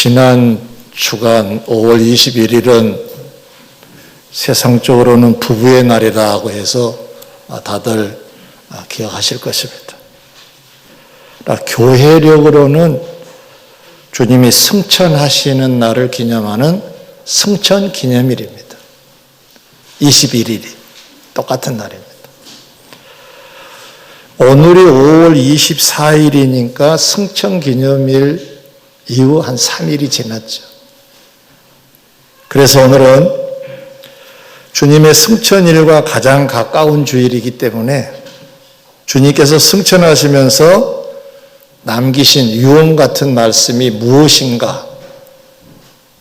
지난 주간 5월 21일은 세상적으로는 부부의 날이라고 해서 다들 기억하실 것입니다. 교회력으로는 주님이 승천하시는 날을 기념하는 승천 기념일입니다. 21일이 똑같은 날입니다. 오늘이 5월 24일이니까 승천 기념일 이후 한 3일이 지났죠. 그래서 오늘은 주님의 승천일과 가장 가까운 주일이기 때문에 주님께서 승천하시면서 남기신 유언 같은 말씀이 무엇인가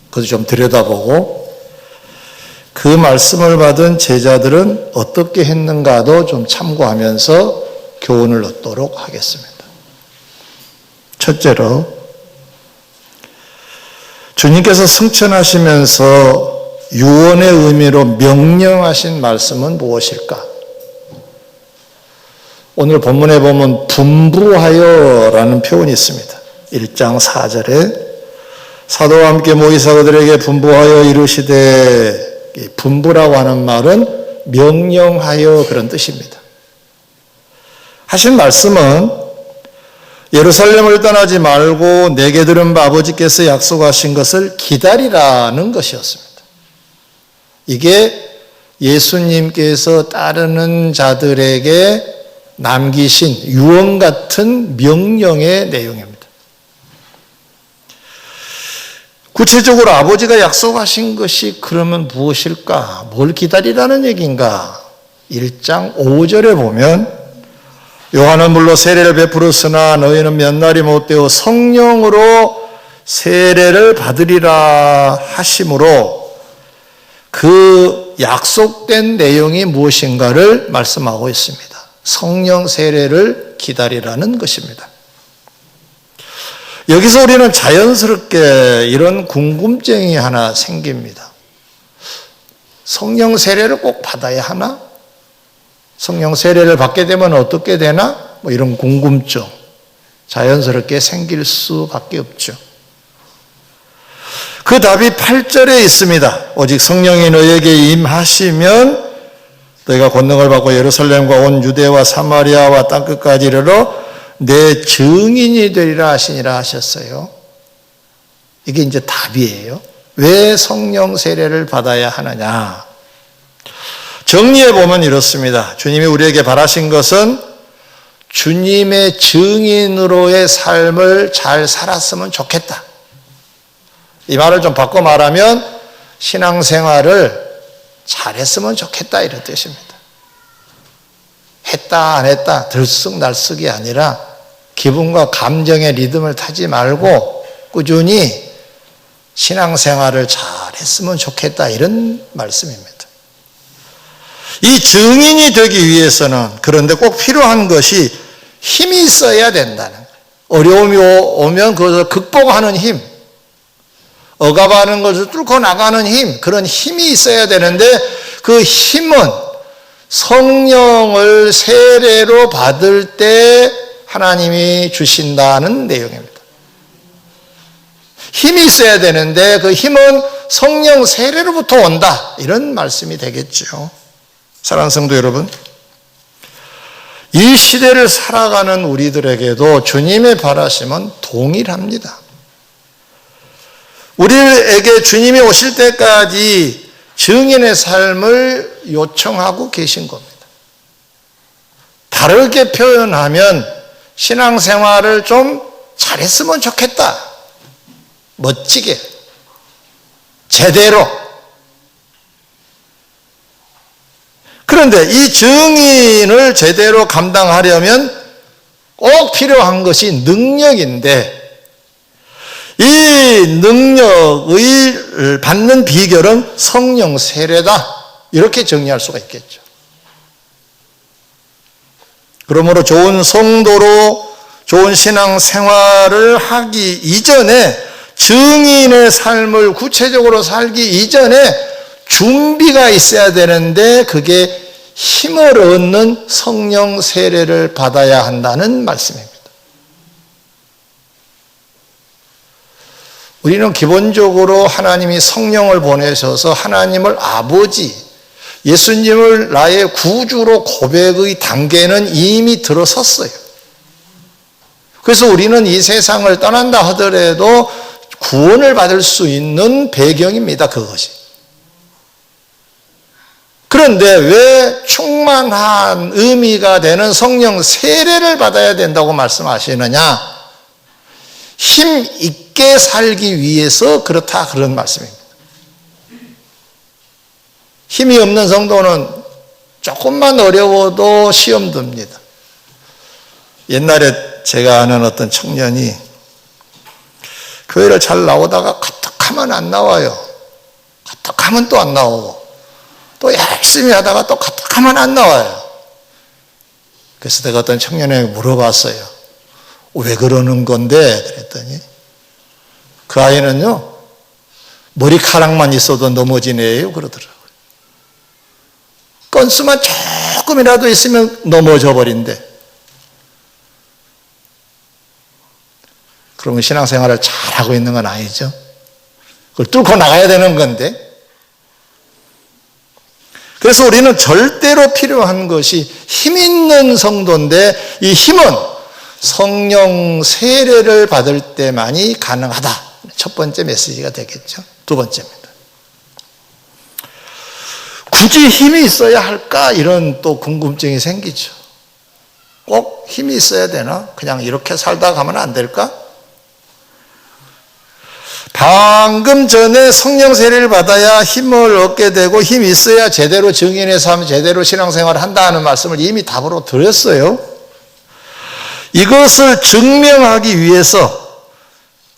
그것을 좀 들여다보고 그 말씀을 받은 제자들은 어떻게 했는가도 좀 참고하면서 교훈을 얻도록 하겠습니다. 첫째로 주님께서 승천하시면서 유언의 의미로 명령하신 말씀은 무엇일까? 오늘 본문에 보면 분부하여라는 표현이 있습니다. 1장 4절에 사도와 함께 모이사 그들에게 분부하여 이르시되, 분부라고 하는 말은 명령하여 그런 뜻입니다. 하신 말씀은 예루살렘을 떠나지 말고 내게 들은 아버지께서 약속하신 것을 기다리라는 것이었습니다. 이게 예수님께서 따르는 자들에게 남기신 유언 같은 명령의 내용입니다. 구체적으로 아버지가 약속하신 것이 그러면 무엇일까? 뭘 기다리라는 얘기인가? 1장 5절에 보면 요한은 물로 세례를 베풀었으나 너희는 몇 날이 못되어 성령으로 세례를 받으리라 하심으로 그 약속된 내용이 무엇인가를 말씀하고 있습니다. 성령 세례를 기다리라는 것입니다. 여기서 우리는 자연스럽게 이런 궁금증이 하나 생깁니다. 성령 세례를 꼭 받아야 하나? 성령 세례를 받게 되면 어떻게 되나? 이런 궁금증 자연스럽게 생길 수밖에 없죠. 그 답이 8절에 있습니다. 오직 성령이 너에게 임하시면 너희가 권능을 받고 예루살렘과 온 유대와 사마리아와 땅끝까지 이르러 내 증인이 되리라 하시니라 하셨어요. 이게 이제 답이에요. 왜 성령 세례를 받아야 하느냐? 정리해 보면 이렇습니다. 주님이 우리에게 바라신 것은 주님의 증인으로의 삶을 잘 살았으면 좋겠다. 이 말을 좀 바꿔 말하면 신앙생활을 잘했으면 좋겠다 이런 뜻입니다. 했다 안 했다 들쑥날쑥이 아니라 기분과 감정의 리듬을 타지 말고 꾸준히 신앙생활을 잘했으면 좋겠다 이런 말씀입니다. 이 증인이 되기 위해서는 그런데 꼭 필요한 것이 힘이 있어야 된다는 거예요. 어려움이 오면 그것을 극복하는 힘, 억압하는 것을 뚫고 나가는 힘, 그런 힘이 있어야 되는데 그 힘은 성령을 세례로 받을 때 하나님이 주신다는 내용입니다. 힘이 있어야 되는데 그 힘은 성령 세례로부터 온다 이런 말씀이 되겠죠. 사랑하는 성도 여러분, 이 시대를 살아가는 우리들에게도 주님의 바라심은 동일합니다. 우리에게 주님이 오실 때까지 증인의 삶을 요청하고 계신 겁니다. 다르게 표현하면 신앙생활을 좀 잘했으면 좋겠다. 멋지게, 제대로. 그런데 이 증인을 제대로 감당하려면 꼭 필요한 것이 능력인데 이 능력을 받는 비결은 성령 세례다. 이렇게 정리할 수가 있겠죠. 그러므로 좋은 성도로 좋은 신앙생활을 하기 이전에 증인의 삶을 구체적으로 살기 이전에 준비가 있어야 되는데 그게 힘을 얻는 성령 세례를 받아야 한다는 말씀입니다. 우리는 기본적으로 하나님이 성령을 보내셔서 하나님을 아버지, 예수님을 나의 구주로 고백의 단계는 이미 들어섰어요. 그래서 우리는 이 세상을 떠난다 하더라도 구원을 받을 수 있는 배경입니다, 그것이. 그런데 왜 충만한 의미가 되는 성령 세례를 받아야 된다고 말씀하시느냐? 힘 있게 살기 위해서 그렇다, 그런 말씀입니다. 힘이 없는 성도는 조금만 어려워도 시험 듭니다. 옛날에 제가 아는 어떤 청년이 교회를 잘 나오다가 가뜩하면 안 나와요. 가뜩하면 또 안 나오고, 또 열심히 하다가 또 가뜩하면 안 나와요. 그래서 내가 어떤 청년에게 물어봤어요. 왜 그러는 건데? 그랬더니 그 아이는요, 머리카락만 있어도 넘어진 애예요, 그러더라고요. 건수만 조금이라도 있으면 넘어져 버린대. 그러면 신앙생활을 잘하고 있는 건 아니죠. 그걸 뚫고 나가야 되는 건데. 그래서 우리는 절대로 필요한 것이 힘 있는 성도인데, 이 힘은 성령 세례를 받을 때만이 가능하다. 첫 번째 메시지가 되겠죠. 두 번째입니다. 굳이 힘이 있어야 할까? 이런 또 궁금증이 생기죠. 꼭 힘이 있어야 되나? 그냥 이렇게 살다 가면 안 될까? 방금 전에 성령 세례를 받아야 힘을 얻게 되고 힘이 있어야 제대로 증인의 삶, 제대로 신앙생활을 한다는 말씀을 이미 답으로 드렸어요. 이것을 증명하기 위해서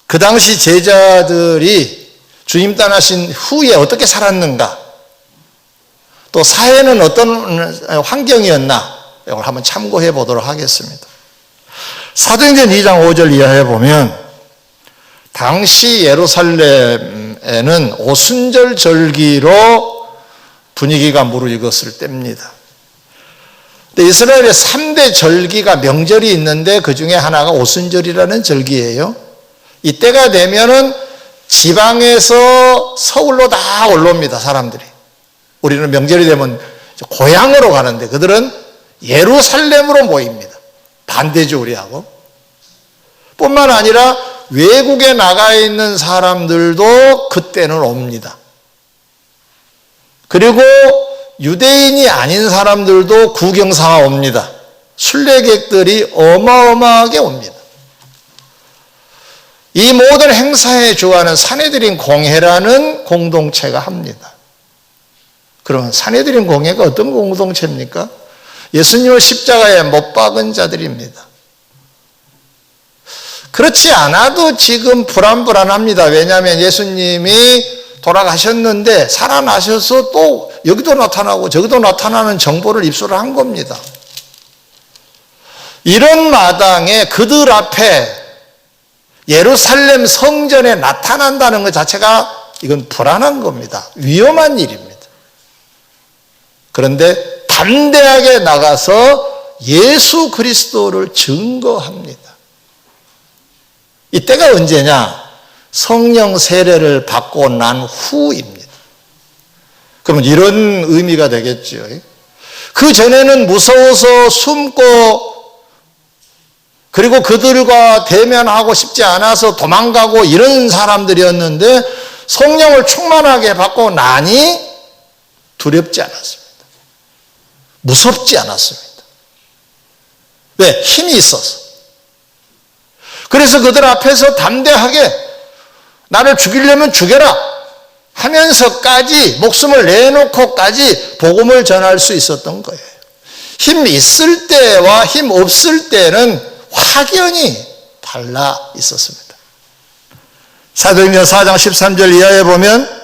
그 당시 제자들이 주님 떠나신 후에 어떻게 살았는가, 또 사회는 어떤 환경이었나, 이걸 한번 참고해 보도록 하겠습니다. 사도행전 2장 5절 이하에 보면 당시 예루살렘에는 오순절 절기로 분위기가 무르익었을 때입니다. 근데 이스라엘에 3대 절기가 명절이 있는데 그 중에 하나가 오순절이라는 절기예요. 이때가 되면은 지방에서 서울로 다 올라옵니다, 사람들이. 우리는 명절이 되면 고향으로 가는데 그들은 예루살렘으로 모입니다. 반대죠, 우리하고. 뿐만 아니라 외국에 나가 있는 사람들도 그때는 옵니다. 그리고 유대인이 아닌 사람들도 구경삼아 옵니다. 순례객들이 어마어마하게 옵니다. 이 모든 행사에 주하는 산헤드린 공회라는 공동체가 합니다. 그러면 산헤드린 공회가 어떤 공동체입니까? 예수님을 십자가에 못 박은 자들입니다. 그렇지 않아도 지금 불안합니다. 왜냐하면 예수님이 돌아가셨는데 살아나셔서 또 여기도 나타나고 저기도 나타나는 정보를 입수를 한 겁니다. 이런 마당에 그들 앞에 예루살렘 성전에 나타난다는 것 자체가 이건 불안한 겁니다. 위험한 일입니다. 그런데 담대하게 나가서 예수 그리스도를 증거합니다. 이때가 언제냐? 성령 세례를 받고 난 후입니다. 그러면 이런 의미가 되겠죠. 그 전에는 무서워서 숨고, 그리고 그들과 대면하고 싶지 않아서 도망가고 이런 사람들이었는데 성령을 충만하게 받고 나니 두렵지 않았습니다. 무섭지 않았습니다. 왜? 힘이 있어서. 그래서 그들 앞에서 담대하게 나를 죽이려면 죽여라 하면서까지 목숨을 내놓고까지 복음을 전할 수 있었던 거예요. 힘 있을 때와 힘 없을 때는 확연히 달라 있었습니다. 사도행전 4장 13절 이하에 보면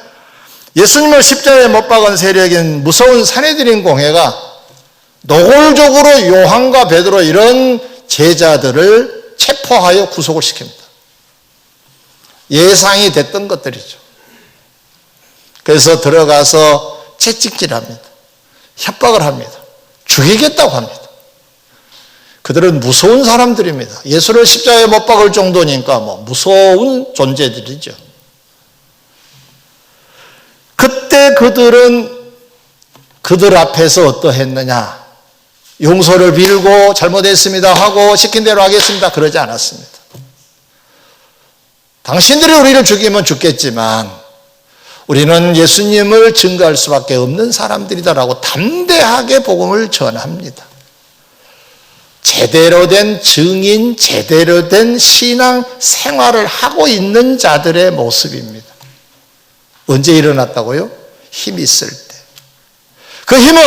예수님을 십자가에 못 박은 세력인 무서운 산헤드린 공회가 노골적으로 요한과 베드로 이런 제자들을 체포하여 구속을 시킵니다. 예상이 됐던 것들이죠. 그래서 들어가서 채찍질합니다. 협박을 합니다. 죽이겠다고 합니다. 그들은 무서운 사람들입니다. 예수를 십자가에 못 박을 정도니까 무서운 존재들이죠. 그때 그들은 그들 앞에서 어떠했느냐? 용서를 빌고 잘못했습니다 하고 시킨 대로 하겠습니다. 그러지 않았습니다. 당신들이 우리를 죽이면 죽겠지만 우리는 예수님을 증거할 수밖에 없는 사람들이다라고 담대하게 복음을 전합니다. 제대로 된 증인, 제대로 된 신앙 생활을 하고 있는 자들의 모습입니다. 언제 일어났다고요? 힘이 있을 때. 그 힘은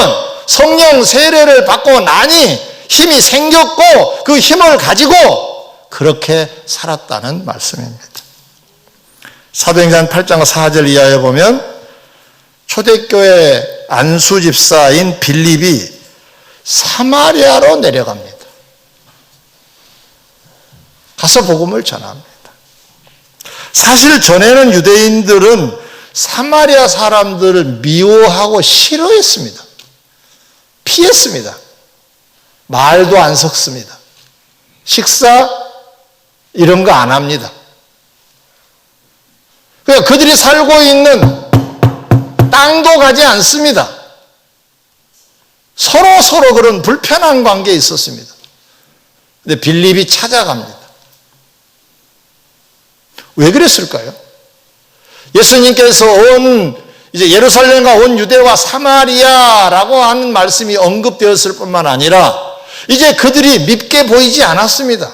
성령 세례를 받고 나니 힘이 생겼고 그 힘을 가지고 그렇게 살았다는 말씀입니다. 사도행전 8장 4절 이하에 보면 초대교회 안수 집사인 빌립이 사마리아로 내려갑니다. 가서 복음을 전합니다. 사실 전에는 유대인들은 사마리아 사람들을 미워하고 싫어했습니다. 피했습니다. 말도 안 섞습니다. 식사 이런 거 안 합니다. 그러니까 그들이 살고 있는 땅도 가지 않습니다. 서로 그런 불편한 관계에 있었습니다. 근데 빌립이 찾아갑니다. 왜 그랬을까요? 예수님께서 이제 예루살렘과 온 유대와 사마리아라고 하는 말씀이 언급되었을 뿐만 아니라 이제 그들이 밉게 보이지 않았습니다.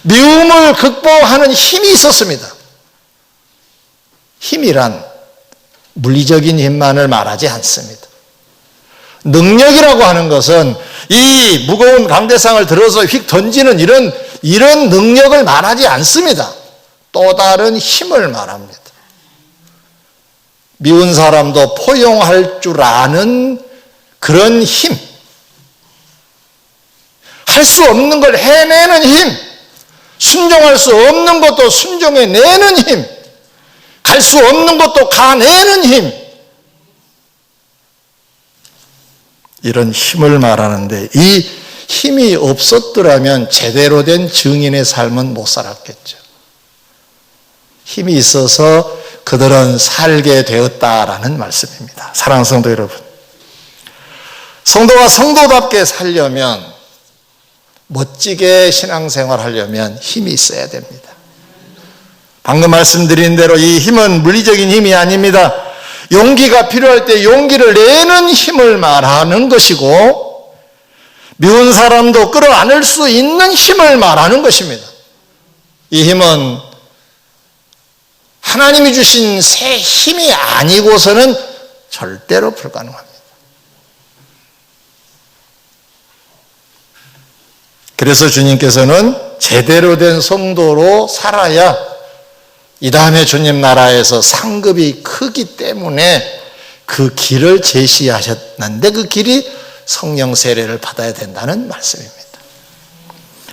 미움을 극복하는 힘이 있었습니다. 힘이란 물리적인 힘만을 말하지 않습니다. 능력이라고 하는 것은 이 무거운 강대상을 들어서 휙 던지는 이런 능력을 말하지 않습니다. 또 다른 힘을 말합니다. 미운 사람도 포용할 줄 아는 그런 힘. 할 수 없는 걸 해내는 힘. 순종할 수 없는 것도 순종해내는 힘. 갈 수 없는 것도 가내는 힘. 이런 힘을 말하는데 이 힘이 없었더라면 제대로 된 증인의 삶은 못 살았겠죠. 힘이 있어서 그들은 살게 되었다라는 말씀입니다. 사랑하는 성도 여러분, 성도가 성도답게 살려면, 멋지게 신앙생활 하려면 힘이 있어야 됩니다. 방금 말씀드린 대로 이 힘은 물리적인 힘이 아닙니다. 용기가 필요할 때 용기를 내는 힘을 말하는 것이고, 미운 사람도 끌어안을 수 있는 힘을 말하는 것입니다. 이 힘은 하나님이 주신 새 힘이 아니고서는 절대로 불가능합니다. 그래서 주님께서는 제대로 된 성도로 살아야 이 다음에 주님 나라에서 상급이 크기 때문에 그 길을 제시하셨는데 그 길이 성령 세례를 받아야 된다는 말씀입니다.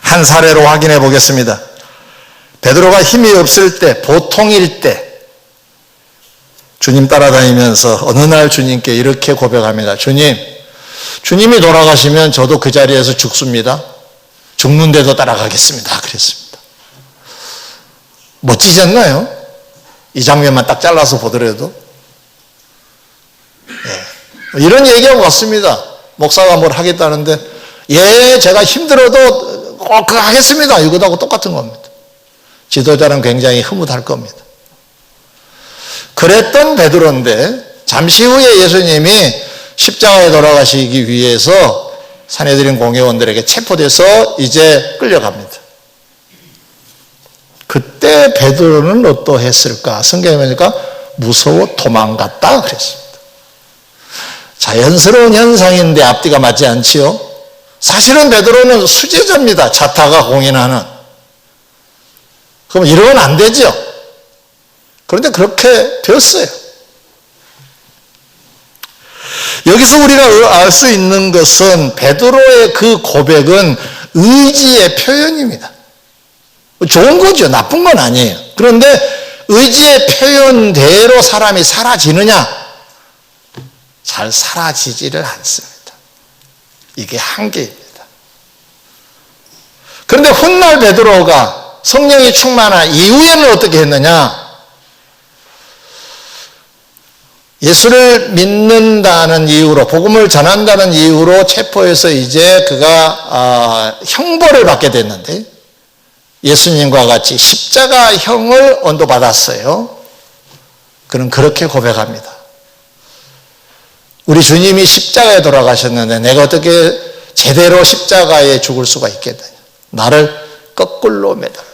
한 사례로 확인해 보겠습니다. 베드로가 힘이 없을 때, 보통일 때 주님 따라다니면서 어느 날 주님께 이렇게 고백합니다. 주님이 돌아가시면 저도 그 자리에서 죽습니다. 죽는데도 따라가겠습니다. 그랬습니다. 멋지지 않나요? 이 장면만 딱 잘라서 보더라도. 예. 이런 얘기하고 왔습니다. 목사가 뭘 하겠다는데, 제가 힘들어도 꼭 그거 하겠습니다. 이거하고 똑같은 겁니다. 지도자는 굉장히 흐뭇할 겁니다. 그랬던 베드로인데 잠시 후에 예수님이 십자가에 돌아가시기 위해서 산헤드린 공회원들에게 체포돼서 이제 끌려갑니다. 그때 베드로는 어떠했을까? 성경에 보니까 무서워 도망갔다 그랬습니다. 자연스러운 현상인데 앞뒤가 맞지 않지요? 사실은 베드로는 수제자입니다. 자타가 공인하는. 그럼 이러면 안 되죠. 그런데 그렇게 되었어요. 여기서 우리가 알 수 있는 것은 베드로의 그 고백은 의지의 표현입니다. 좋은 거죠. 나쁜 건 아니에요. 그런데 의지의 표현대로 사람이 사라지느냐? 잘 사라지지를 않습니다. 이게 한계입니다. 그런데 훗날 베드로가 성령이 충만한 이후에는 어떻게 했느냐? 예수를 믿는다는 이유로, 복음을 전한다는 이유로 체포해서 이제 그가 형벌을 받게 됐는데, 예수님과 같이 십자가형을 언도받았어요. 그는 그렇게 고백합니다. 우리 주님이 십자가에 돌아가셨는데 내가 어떻게 제대로 십자가에 죽을 수가 있겠느냐. 나를 거꾸로 매달라.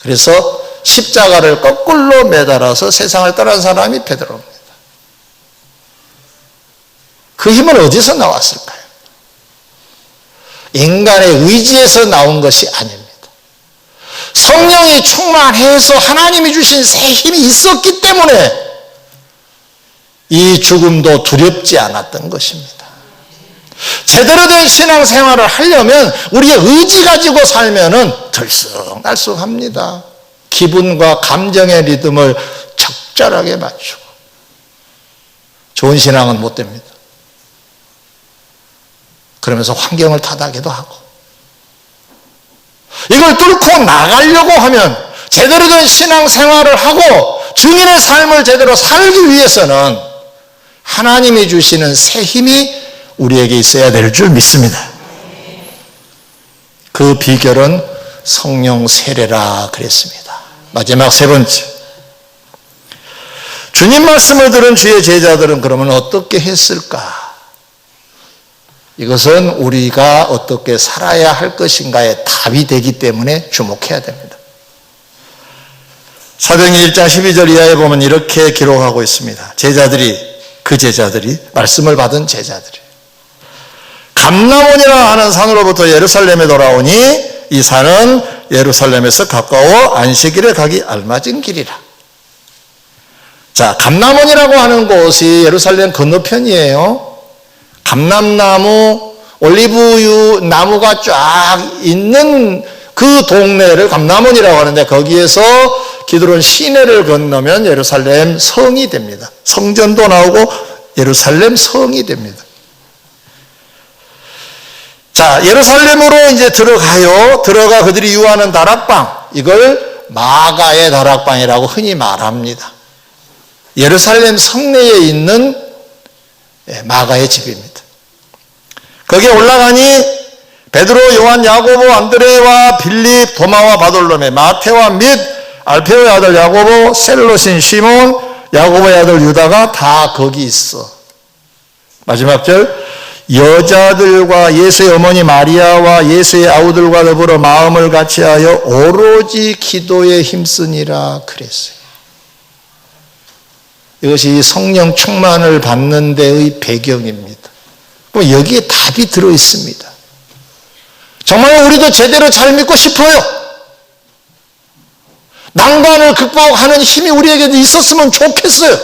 그래서 십자가를 거꾸로 매달아서 세상을 떠난 사람이 베드로입니다. 그 힘은 어디서 나왔을까요? 인간의 의지에서 나온 것이 아닙니다. 성령이 충만해서 하나님이 주신 새 힘이 있었기 때문에 이 죽음도 두렵지 않았던 것입니다. 제대로 된 신앙생활을 하려면 우리의 의지 가지고 살면은 들쑥날쑥합니다. 기분과 감정의 리듬을 적절하게 맞추고 좋은 신앙은 못 됩니다. 그러면서 환경을 타다기도 하고, 이걸 뚫고 나가려고 하면 제대로 된 신앙생활을 하고 증인의 삶을 제대로 살기 위해서는 하나님이 주시는 새 힘이 우리에게 있어야 될 줄 믿습니다. 그 비결은 성령 세례라 그랬습니다. 마지막 세 번째, 주님 말씀을 들은 주의 제자들은 그러면 어떻게 했을까? 이것은 우리가 어떻게 살아야 할 것인가의 답이 되기 때문에 주목해야 됩니다. 사도행전 1장 12절 이하에 보면 이렇게 기록하고 있습니다. 그 제자들이 말씀을 받은 제자들이 감람원이라 하는 산으로부터 예루살렘에 돌아오니 이 산은 예루살렘에서 가까워 안식일에 가기 알맞은 길이라. 자, 감람원이라고 하는 곳이 예루살렘 건너편이에요. 감람나무, 올리브유 나무가 쫙 있는 그 동네를 감람원이라고 하는데, 거기에서 기드론 시내를 건너면 예루살렘 성이 됩니다. 성전도 나오고 예루살렘 성이 됩니다. 자, 예루살렘으로 이제 들어가 그들이 유하는 다락방, 이걸 마가의 다락방이라고 흔히 말합니다. 예루살렘 성내에 있는 마가의 집입니다. 거기에 올라가니 베드로, 요한, 야고보, 안드레와 빌립, 도마와 바돌로메, 마테와 및 알페오의 아들 야고보, 셀롯인 시몬, 야고보의 아들 유다가 다 거기 있어. 마지막 절, 여자들과 예수의 어머니 마리아와 예수의 아우들과 더불어 마음을 같이하여 오로지 기도에 힘쓰니라 그랬어요. 이것이 성령 충만을 받는 데의 배경입니다. 여기에 답이 들어있습니다. 정말 우리도 제대로 잘 믿고 싶어요. 난관을 극복하는 힘이 우리에게 있었으면 좋겠어요.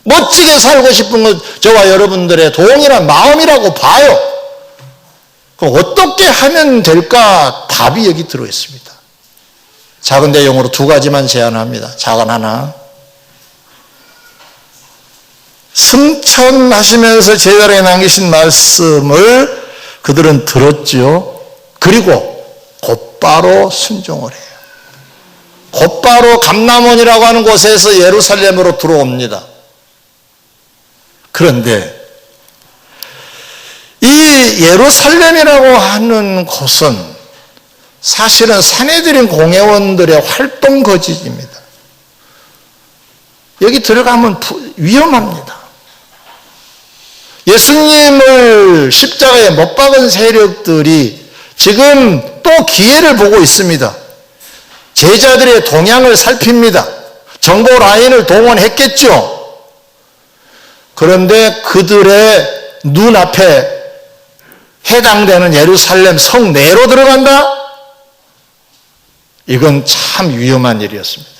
멋지게 살고 싶은 것 저와 여러분들의 동일한 마음이라고 봐요. 그럼 어떻게 하면 될까? 답이 여기 들어있습니다. 작은 내용으로 두 가지만 제안합니다. 작은 하나. 승천하시면서 제자에게 남기신 말씀을 그들은 들었죠. 그리고 곧바로 순종을 해요. 곧바로 감람원이라고 하는 곳에서 예루살렘으로 들어옵니다. 그런데 이 예루살렘이라고 하는 곳은 사실은 산헤드린 공회원들의 활동 거지입니다. 여기 들어가면 위험합니다. 예수님을 십자가에 못 박은 세력들이 지금 또 기회를 보고 있습니다. 제자들의 동향을 살핍니다. 정보 라인을 동원했겠죠. 그런데 그들의 눈앞에 해당되는 예루살렘 성 내로 들어간다? 이건 참 위험한 일이었습니다.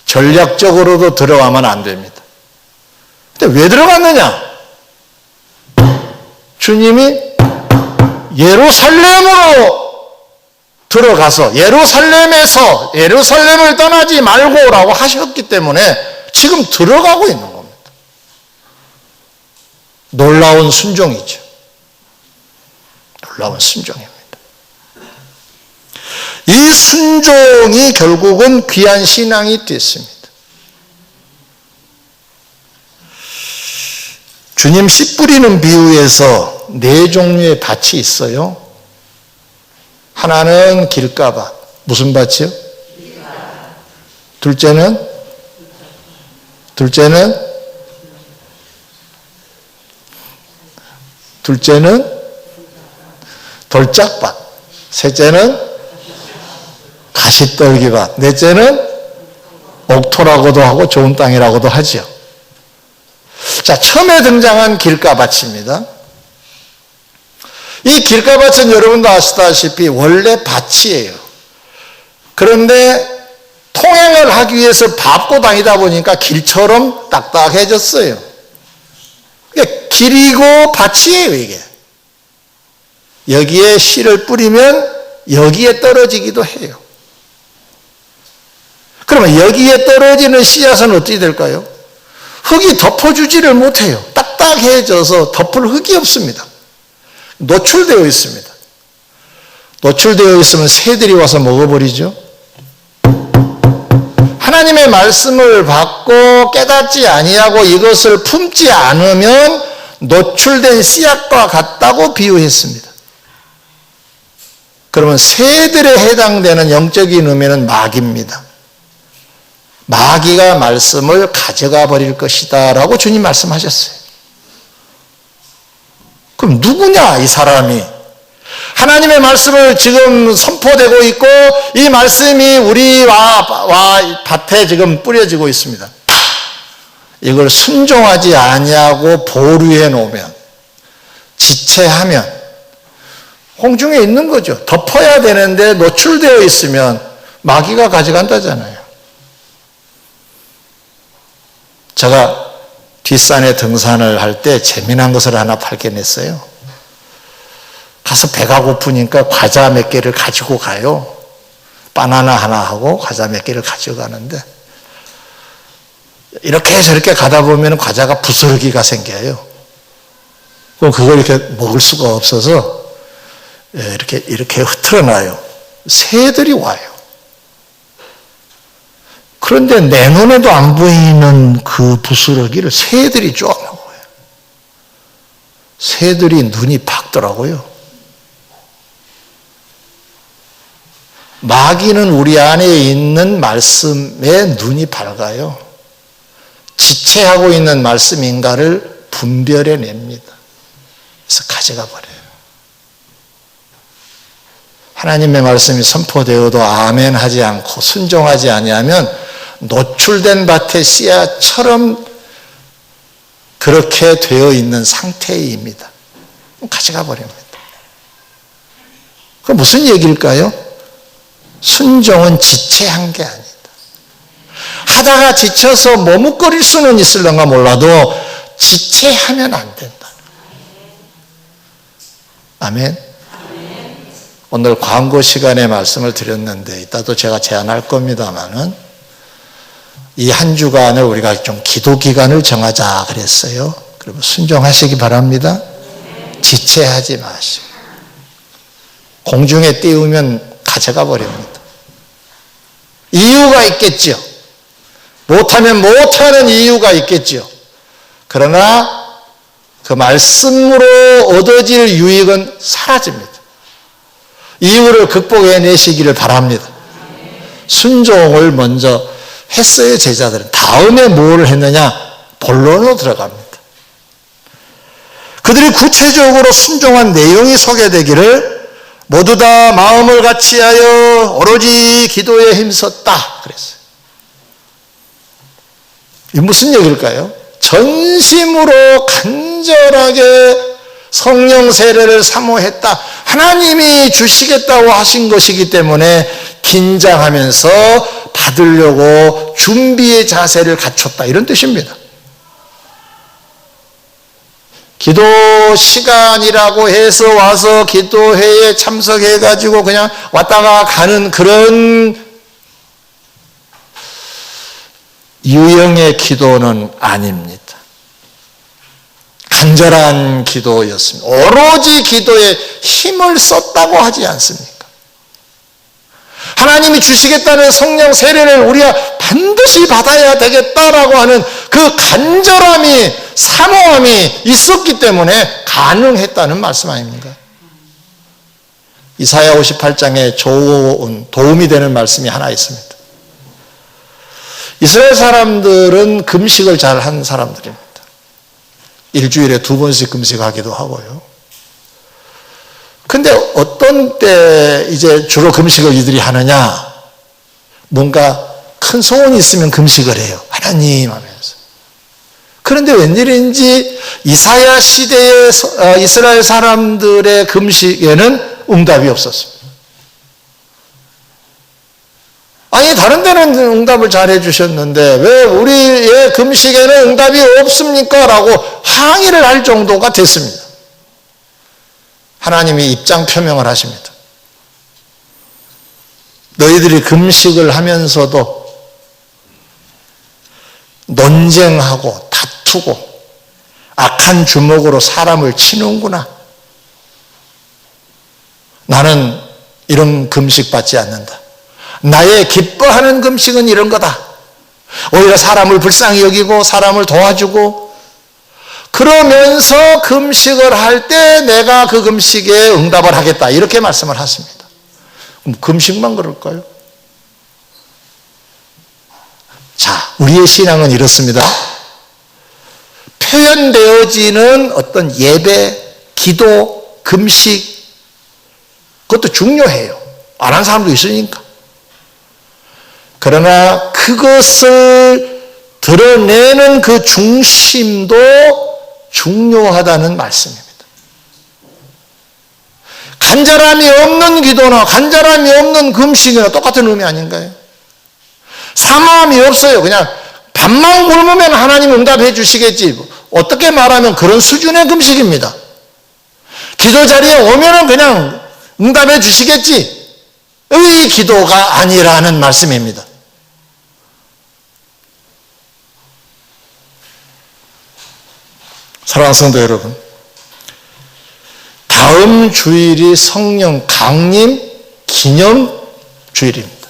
전략적으로도 들어가면 안 됩니다. 근데 왜 들어갔느냐? 주님이 예루살렘으로 들어가서 예루살렘을 떠나지 말고라고 하셨기 때문에 지금 들어가고 있는 겁니다. 놀라운 순종이죠. 놀라운 순종입니다. 이 순종이 결국은 귀한 신앙이 됐습니다. 주님 씨 뿌리는 비유에서 네 종류의 밭이 있어요. 하나는 길가밭. 무슨 밭이요? 둘째는 돌짝밭. 셋째는 가시떨기밭. 넷째는 옥토라고도 하고 좋은 땅이라고도 하죠. 자, 처음에 등장한 길가밭입니다. 이 길가밭은 여러분도 아시다시피 원래 밭이에요. 그런데 통행을 하기 위해서 밟고 다니다 보니까 길처럼 딱딱해졌어요. 그러니까 길이고 밭이에요, 이게. 여기에 씨를 뿌리면 여기에 떨어지기도 해요. 그러면 여기에 떨어지는 씨앗은 어떻게 될까요? 흙이 덮어주지를 못해요. 딱딱해져서 덮을 흙이 없습니다. 노출되어 있습니다. 노출되어 있으면 새들이 와서 먹어버리죠. 하나님의 말씀을 받고 깨닫지 아니하고 이것을 품지 않으면 노출된 씨앗과 같다고 비유했습니다. 그러면 새들에 해당되는 영적인 의미는 마귀입니다. 마귀가 말씀을 가져가 버릴 것이다 라고 주님 말씀하셨어요. 그럼 누구냐 이 사람이? 하나님의 말씀을 지금 선포되고 있고 이 말씀이 우리와 밭에 지금 뿌려지고 있습니다. 이걸 순종하지 아니하고 보류해 놓으면, 지체하면 공중에 있는 거죠. 덮어야 되는데 노출되어 있으면 마귀가 가져간다잖아요. 제가 뒷산에 등산을 할 때 재미난 것을 하나 발견했어요. 가서 배가 고프니까 과자 몇 개를 가지고 가요. 바나나 하나 하고 과자 몇 개를 가지고 가는데 이렇게 저렇게 가다 보면 과자가 부스러기가 생겨요. 그럼 그걸 이렇게 먹을 수가 없어서 이렇게 흐트러놔요. 새들이 와요. 그런데 내 눈에도 안 보이는 그 부스러기를 새들이 쪼아 먹어요. 새들이 눈이 밝더라고요. 마귀는 우리 안에 있는 말씀에 눈이 밝아요. 지체하고 있는 말씀인가를 분별해냅니다. 그래서 가져가 버려요. 하나님의 말씀이 선포되어도 아멘 하지 않고 순종하지 아니하면 노출된 밭의 씨앗처럼 그렇게 되어 있는 상태입니다. 가져가 버립니다. 그 무슨 얘기일까요? 순종은 지체한 게 아니다. 하다가 지쳐서 머뭇거릴 수는 있을런가 몰라도 지체하면 안 된다. 아멘. 오늘 광고 시간에 말씀을 드렸는데 이따도 제가 제안할 겁니다만은 이 한 주간을 우리가 좀 기도 기간을 정하자 그랬어요. 그러면 순종하시기 바랍니다. 지체하지 마시고 공중에 띄우면 가져가 버립니다. 이유가 있겠죠. 못하면 못하는 이유가 있겠죠. 그러나 그 말씀으로 얻어질 유익은 사라집니다. 이유를 극복해내시기를 바랍니다. 순종을 먼저 했어요, 제자들은. 다음에 뭘 했느냐? 본론으로 들어갑니다. 그들이 구체적으로 순종한 내용이 소개되기를 모두 다 마음을 같이하여 오로지 기도에 힘썼다 그랬어요. 이게 무슨 얘기일까요? 전심으로 간절하게 성령 세례를 사모했다. 하나님이 주시겠다고 하신 것이기 때문에 긴장하면서 받으려고 준비의 자세를 갖췄다. 이런 뜻입니다. 기도 시간이라고 해서 와서 기도회에 참석해가지고 그냥 왔다가 가는 그런 유형의 기도는 아닙니다. 간절한 기도였습니다. 오로지 기도에 힘을 썼다고 하지 않습니까? 하나님이 주시겠다는 성령 세례를 우리가 반드시 받아야 되겠다라고 하는 그 간절함이, 사모함이 있었기 때문에 가능했다는 말씀 아닙니까? 이사야 58장에 좋은 도움이 되는 말씀이 하나 있습니다. 이스라엘 사람들은 금식을 잘 한 사람들입니다. 일주일에 2번씩 금식하기도 하고요. 근데 어떤 때 이제 주로 금식을 이들이 하느냐? 뭔가 큰 소원이 있으면 금식을 해요. 하나님 하면서. 그런데 웬일인지 이사야 시대의 이스라엘 사람들의 금식에는 응답이 없었습니다. 아니 다른 데는 응답을 잘 해주셨는데 왜 우리의 금식에는 응답이 없습니까? 라고 항의를 할 정도가 됐습니다. 하나님이 입장 표명을 하십니다. 너희들이 금식을 하면서도 논쟁하고 다투고 악한 주먹으로 사람을 치는구나. 나는 이런 금식 받지 않는다. 나의 기뻐하는 금식은 이런 거다. 오히려 사람을 불쌍히 여기고 사람을 도와주고 그러면서 금식을 할 때 내가 그 금식에 응답을 하겠다. 이렇게 말씀을 하십니다. 그럼 금식만 그럴까요? 자, 우리의 신앙은 이렇습니다. 표현되어지는 어떤 예배, 기도, 금식 그것도 중요해요. 안 한 사람도 있으니까. 그러나 그것을 드러내는 그 중심도 중요하다는 말씀입니다. 간절함이 없는 기도나 간절함이 없는 금식이나 똑같은 의미 아닌가요? 사모함이 없어요. 그냥 밥만 굶으면 하나님 응답해 주시겠지. 어떻게 말하면 그런 수준의 금식입니다. 기도 자리에 오면은 그냥 응답해 주시겠지. 의 기도가 아니라는 말씀입니다. 사랑하는 성도 여러분, 다음 주일이 성령 강림 기념 주일입니다.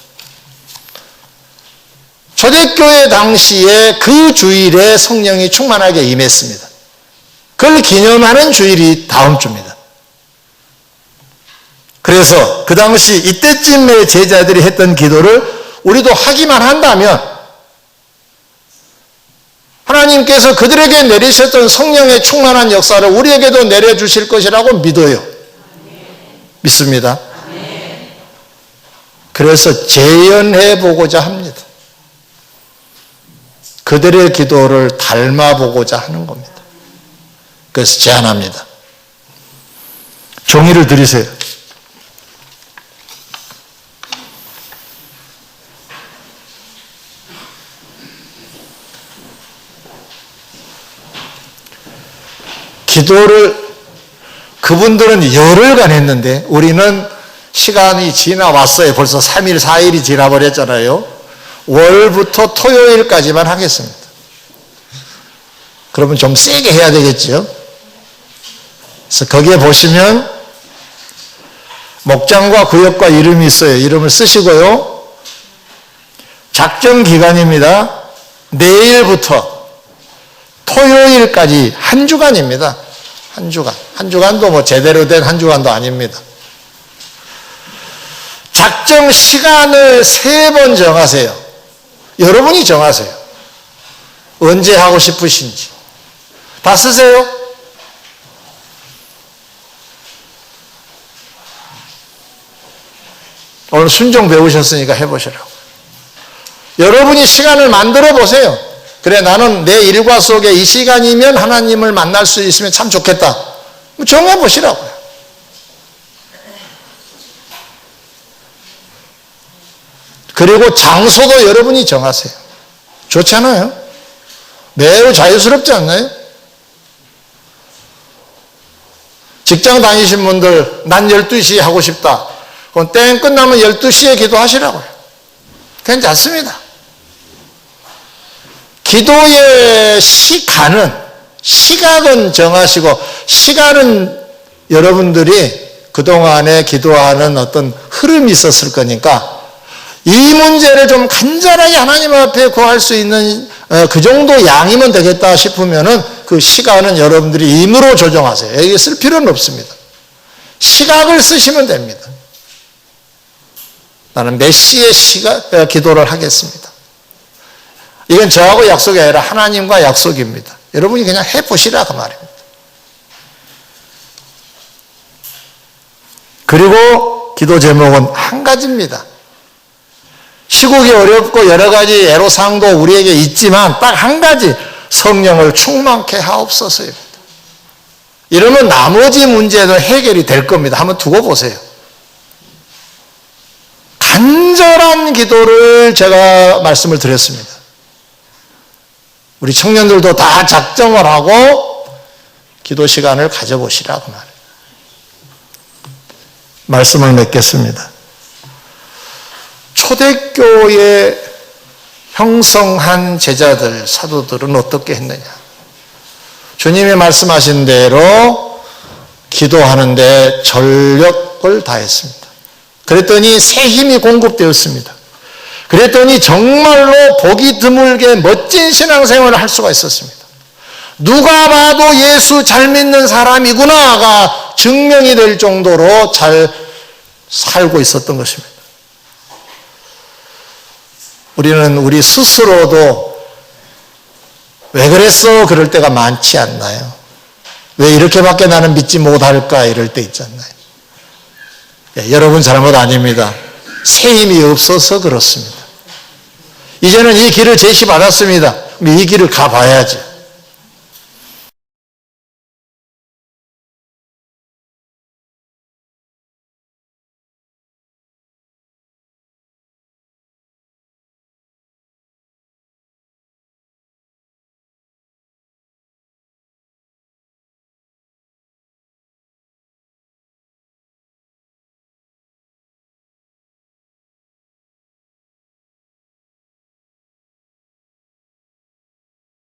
초대교회 당시에 그 주일에 성령이 충만하게 임했습니다. 그걸 기념하는 주일이 다음 주입니다. 그래서 그 당시 이때쯤에 제자들이 했던 기도를 우리도 하기만 한다면 하나님께서 그들에게 내리셨던 성령의 충만한 역사를 우리에게도 내려주실 것이라고 믿어요. 믿습니다. 그래서 재현해 보고자 합니다. 그들의 기도를 닮아보고자 하는 겁니다. 그래서 제안합니다. 종이를 드리세요. 기도를 그분들은 열흘간 했는데 우리는 시간이 지나왔어요. 벌써 3일, 4일이 지나버렸잖아요. 월부터 토요일까지만 하겠습니다. 그러면 좀 세게 해야 되겠죠. 그래서 거기에 보시면 목장과 구역과 이름이 있어요. 이름을 쓰시고요. 작정 기간입니다. 내일부터 토요일까지 한 주간입니다. 한 주간. 한 주간도 뭐 제대로 된 한 주간도 아닙니다. 작정 시간을 3번 정하세요. 여러분이 정하세요. 언제 하고 싶으신지. 다 쓰세요. 오늘 순종 배우셨으니까 해보시라고. 여러분이 시간을 만들어 보세요. 그래, 나는 내 일과 속에 이 시간이면 하나님을 만날 수 있으면 참 좋겠다. 정해보시라고요. 그리고 장소도 여러분이 정하세요. 좋잖아요. 매우 자유스럽지 않나요? 직장 다니신 분들, 난 12시 하고 싶다. 그럼 땡 끝나면 12시에 기도하시라고요. 괜찮습니다. 기도의 시각은 정하시고, 시간은 여러분들이 그동안에 기도하는 어떤 흐름이 있었을 거니까, 이 문제를 좀 간절하게 하나님 앞에 구할 수 있는 그 정도 양이면 되겠다 싶으면은 그 시간은 여러분들이 임으로 조정하세요. 여기 쓸 필요는 없습니다. 시각을 쓰시면 됩니다. 나는 몇 시에 기도를 하겠습니다. 이건 저하고 약속이 아니라 하나님과 약속입니다. 여러분이 그냥 해보시라 그 말입니다. 그리고 기도 제목은 한 가지입니다. 시국이 어렵고 여러 가지 애로사항도 우리에게 있지만 딱 한 가지, 성령을 충만케 하옵소서입니다. 이러면 나머지 문제는 해결이 될 겁니다. 한번 두고 보세요. 간절한 기도를 제가 말씀을 드렸습니다. 우리 청년들도 다 작정을 하고 기도 시간을 가져보시라고 말해요. 말씀을 맺겠습니다. 초대교회 형성한 제자들, 사도들은 어떻게 했느냐? 주님이 말씀하신 대로 기도하는데 전력을 다했습니다. 그랬더니 새 힘이 공급되었습니다. 그랬더니 정말로 보기 드물게 멋진 신앙생활을 할 수가 있었습니다. 누가 봐도 예수 잘 믿는 사람이구나가 증명이 될 정도로 잘 살고 있었던 것입니다. 우리는 우리 스스로도 왜 그랬어? 그럴 때가 많지 않나요? 왜 이렇게밖에 나는 믿지 못할까? 이럴 때 있지 않나요? 여러분 잘못 아닙니다. 새 힘이 없어서 그렇습니다. 이제는 이 길을 제시받았습니다. 이 길을 가봐야죠.